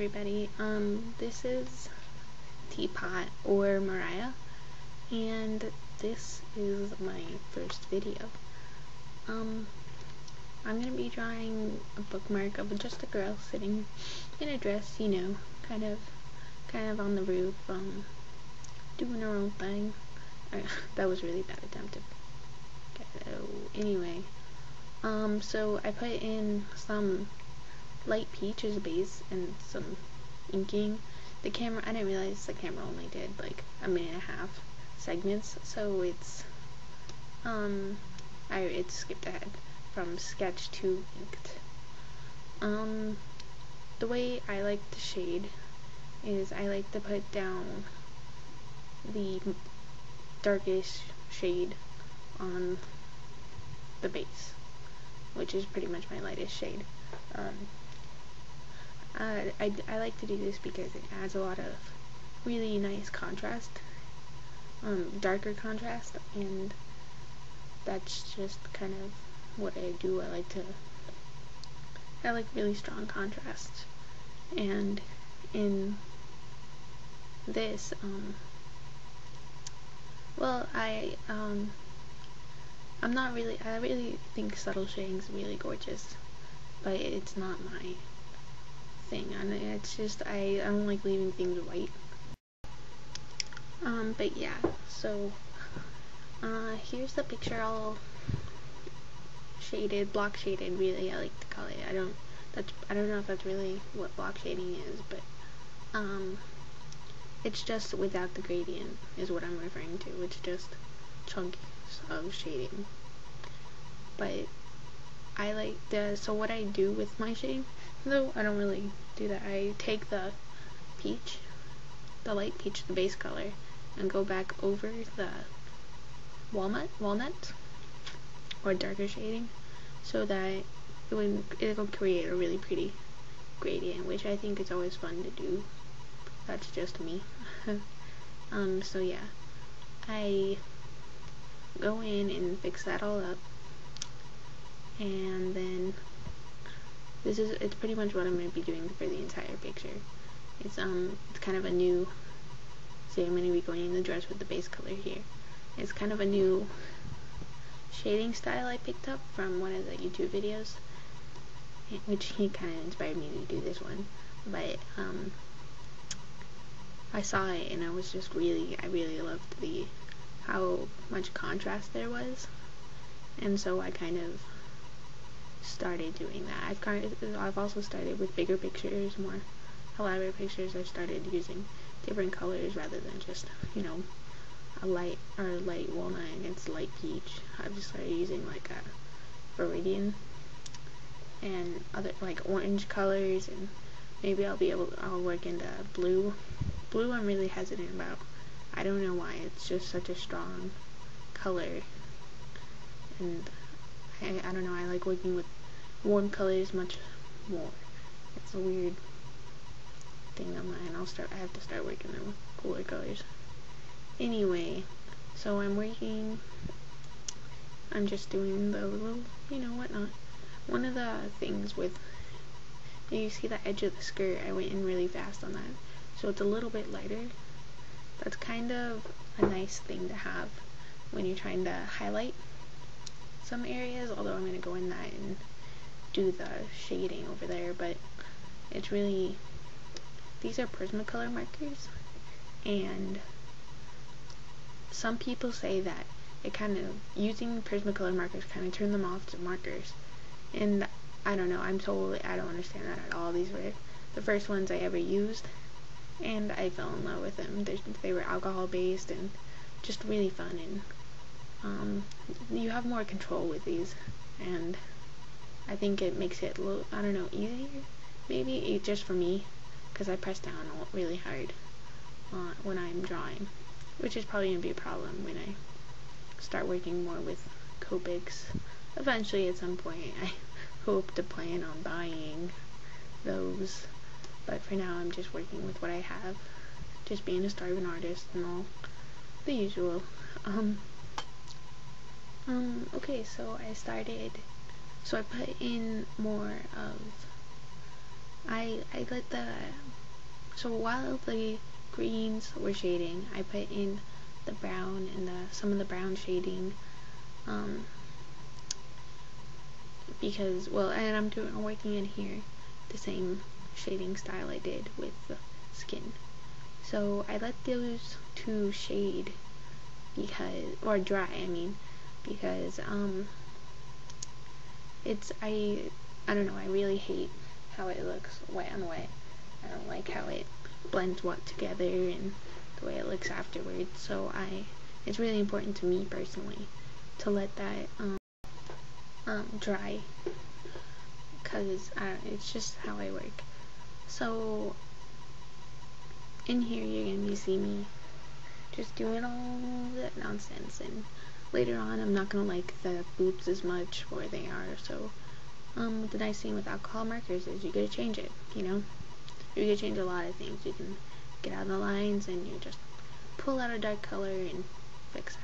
everybody. This is Teapot or Mariah, and this is my first video. I'm gonna be drawing a bookmark of just a girl sitting in a dress, you know, kind of on the roof, doing her own thing. That was a really bad attempt. Anyway, so I put in some light peach as a base and some inking. The camera, I didn't realize the camera only did like a minute and a half segments, so it's it skipped ahead from sketch to inked. The way I like to shade is I like to put down the darkest shade on the base, which is pretty much my lightest shade. I like to do this because it adds a lot of really nice contrast, darker contrast, and that's just kind of what I do. I like really strong contrast, and in this, well, I really think subtle shading is really gorgeous, but it's not my thing, and it's just, I don't like leaving things white. But yeah, so, here's the picture all shaded, block shaded, really, I like to call it. I don't know if that's really what block shading is, but, it's just without the gradient, is what I'm referring to. It's just chunks of shading. But I like so what I do with my shading, though I don't really do that, I take the peach, the light peach, the base color, and go back over the walnut, or darker shading, so that it'll create a really pretty gradient, which I think is always fun to do. That's just me. So yeah, I go in and fix that all up, and then it's pretty much what I'm going to be doing for the entire picture. It's kind of a new, see, I'm going to be going in the dress with the base color here. It's kind of a new shading style I picked up from one of the YouTube videos, which he kind of inspired me to do this one, but I saw it and I was just I really loved how much contrast there was, and so I kind of started doing that. I've also started with bigger pictures, more elaborate pictures. I started using different colors rather than just, you know, a light walnut against light peach. I've just started using like a viridian and other like orange colors, and maybe I'll work into blue. Blue I'm really hesitant about. I don't know why. It's just such a strong color, and I don't know, I like working with warm colors much more. It's a weird thing of mine. I have to start working with cooler colors. Anyway, so I'm just doing the little, you know, whatnot. One of the things with, you see the edge of the skirt, I went in really fast on that, so it's a little bit lighter. That's kind of a nice thing to have when you're trying to highlight some areas, although I'm going to go in that and do the shading over there. But it's really, these are Prismacolor markers, and some people say that using Prismacolor markers kind of turn them off to markers, and I don't know, I don't understand that at all. These were the first ones I ever used, and I fell in love with them. They were alcohol based and just really fun, and you have more control with these, and I think it makes it a little, I don't know, easier, maybe, just for me, because I press down really hard when I'm drawing, which is probably going to be a problem when I start working more with copics. Eventually, at some point, I hope to plan on buying those, but for now I'm just working with what I have, just being a starving artist and all the usual. Okay, so I put in more of, I I let the, so while the greens were shading, I put in the brown and some of the brown shading, because, well, and I'm working in here the same shading style I did with the skin. So I let those two shade because, or dry, I mean, because I don't know, I really hate how it looks wet on wet. I don't like how it blends wet together and the way it looks afterwards. So it's really important to me personally to let that dry, because it's just how I work. So in here you're gonna see me just doing all that nonsense, and later on I'm not gonna like the boots as much where they are. So the nice thing with alcohol markers is you get to change it, you know. You get to change a lot of things. You can get out the lines and you just pull out a dark color and fix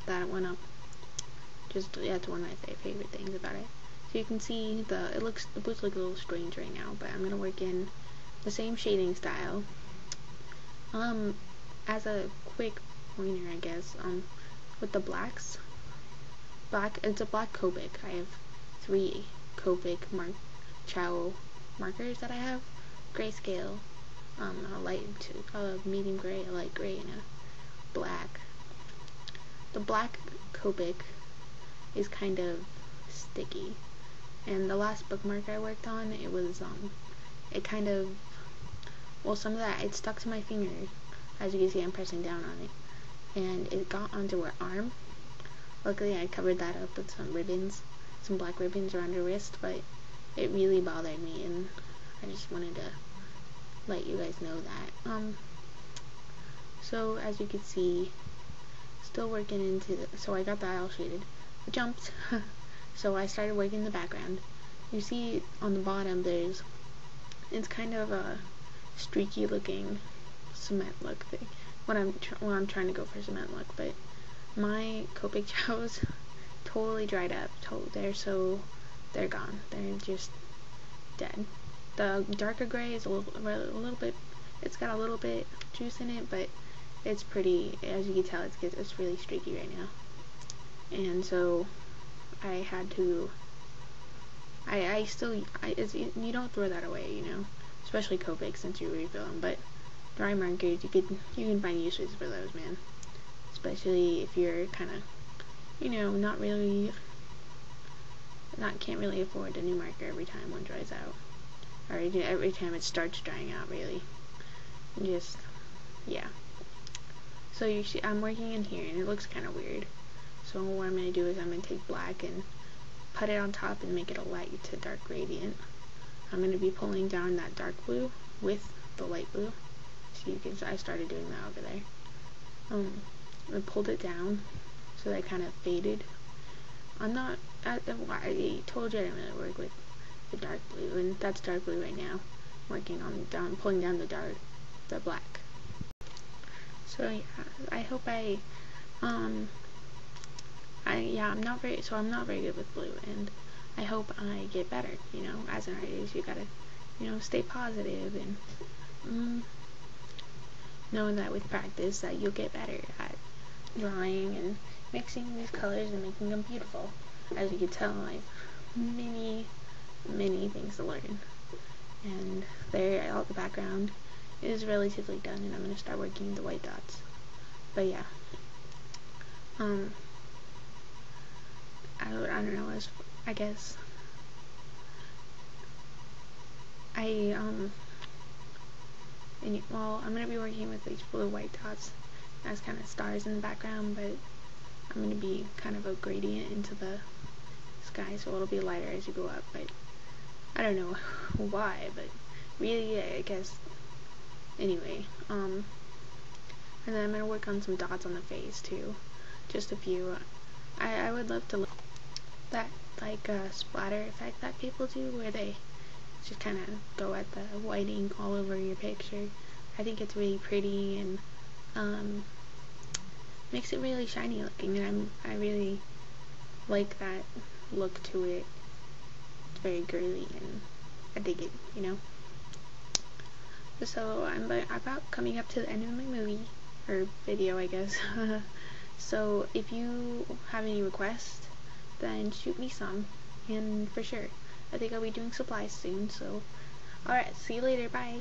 that one up. Just, that's one of my favorite things about it. So you can see the boots look a little strange right now, but I'm gonna work in the same shading style. As a quick pointer, I guess, with the blacks, it's a black copic. I have 3 copic ciao markers that I have. Grayscale, a medium gray, a light gray, and a black. The black copic is kind of sticky, and the last bookmark I worked on, it was it kind of, well, some of that, it stuck to my finger. As you can see, I'm pressing down on it, and it got onto her arm. Luckily I covered that up with some ribbons, some black ribbons around her wrist, but it really bothered me, and I just wanted to let you guys know that. So as you can see, still working into so I got that all shaded. I jumped, so I started working the background. You see on the bottom it's kind of a streaky looking cement look thing. When I'm trying to go for cement look, but my Copic chows totally dried up. They're gone. They're just dead. The darker gray is a little bit, it's got a little bit juice in it, but it's pretty, as you can tell, it's really streaky right now. And so I had to, you don't throw that away, you know, especially Copic since you refill them, but dry markers, you can find uses for those, man. Especially if you're kind of, you know, can't really afford a new marker every time one dries out, or every time it starts drying out, really. Just, yeah. So you see, I'm working in here, and it looks kind of weird. So what I'm going to do is I'm going to take black and put it on top and make it a light to dark gradient. I'm going to be pulling down that dark blue with the light blue. So I started doing that over there. I pulled it down so that kind of faded. I told you I didn't really work with the dark blue, and that's dark blue right now. Working on pulling down the black. So yeah, I hope I'm not very good with blue, and I hope I get better. You know, as an artist, you gotta, you know, stay positive and know that with practice that you'll get better at drawing and mixing these colors and making them beautiful. As you can tell, I have many things to learn, and all the background is relatively done, and I'm going to start working the white dots. But yeah, I don't know, I guess well, I'm going to be working with these blue white dots as kind of stars in the background, but I'm going to be kind of a gradient into the sky, so it'll be lighter as you go up, but I don't know why, but really, yeah, I guess, anyway, and then I'm going to work on some dots on the face, too, just a few. I would love to look at that, like, splatter effect that people do, where they just kind of go at the white ink all over your picture. I think it's really pretty, and makes it really shiny looking, and I really like that look to it. It's very girly, and I dig it, you know. So I'm about coming up to the end of my movie, or video, I guess. So if you have any requests, then shoot me some, and for sure, I think I'll be doing supplies soon, so alright, see you later, bye!